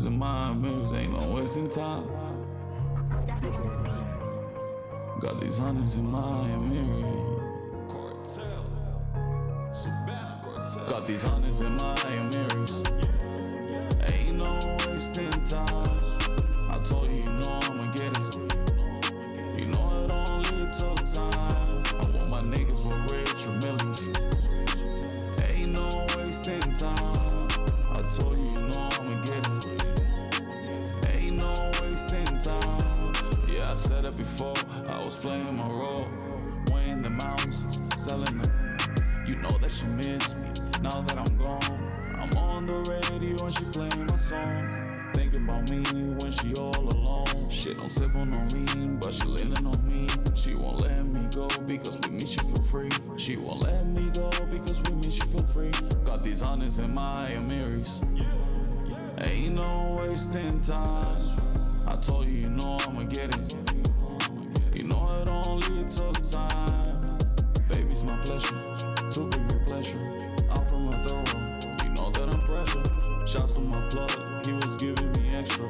In my mirrors, ain't no wasting time. Got these hundreds in my mirrors. Got these hundreds in my mirrors. Ain't no wasting time. I told you, you know I'ma get it. You know it only took time. I want my niggas with rich or millies. Ain't no wasting time. I told you, you know I'ma get it. Ain't no wasting time. Yeah, I said it before, I was playing my role, weighing the mountains, selling them. You know that she missed me, now that I'm gone. I'm on the radio and she playing my song, thinking about me when she all alone. She don't sip on no lean, but she leaning on me. She won't let me go because with me she feel free. She won't let me go because with me she feel free. Got these hundreds in my mirrors. Ain't no wasting time. I told you, you know I'ma get it. You know it only took time. Baby's my pleasure, too big your pleasure. I'm from a thorough, you know that I'm pressure. Shouts to my plug, he was giving me extra.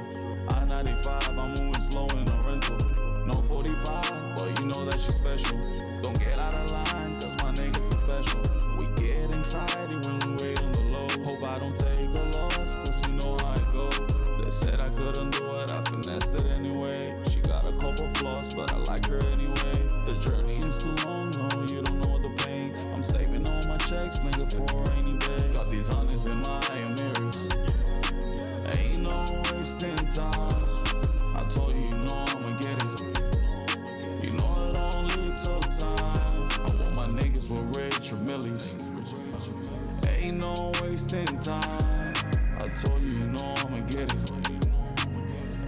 I-95, I'm moving slow in a rental. No 45, but you know that she's special. Don't get out of line, cause my niggas are special. We get anxiety when we wait on the low. Hope I don't take a loss, cause you know how it goes. They said I couldn't do it, I finessed it anyway. She got a couple flaws, but I like her anyway. The journey is too long, no, you don't know the pain. I'm saving all my checks, nigga, for a rainy day. Got these hundreds in my mirrors. Ain't no wasting time. I told you, you know I'ma get it. You know it only took time. I want my niggas with rich or millies. Ain't no wasting time. I told you, you know I'ma get it.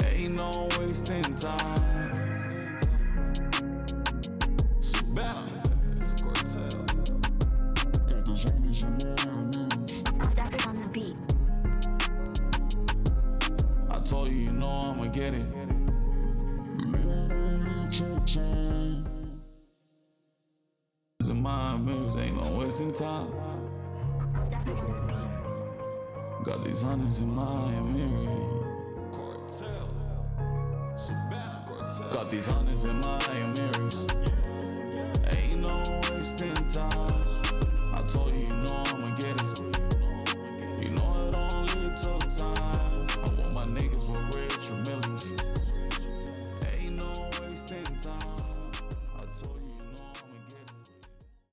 Ain't no wasting time. Savannah, it's a cartel. Stepping on the beat. I told you, you know I'ma get it. In my mirrors, ain't no wasting time. Got these hundreds in my mirrors. Got these hundreds in my mirrors. Ain't no wasting time.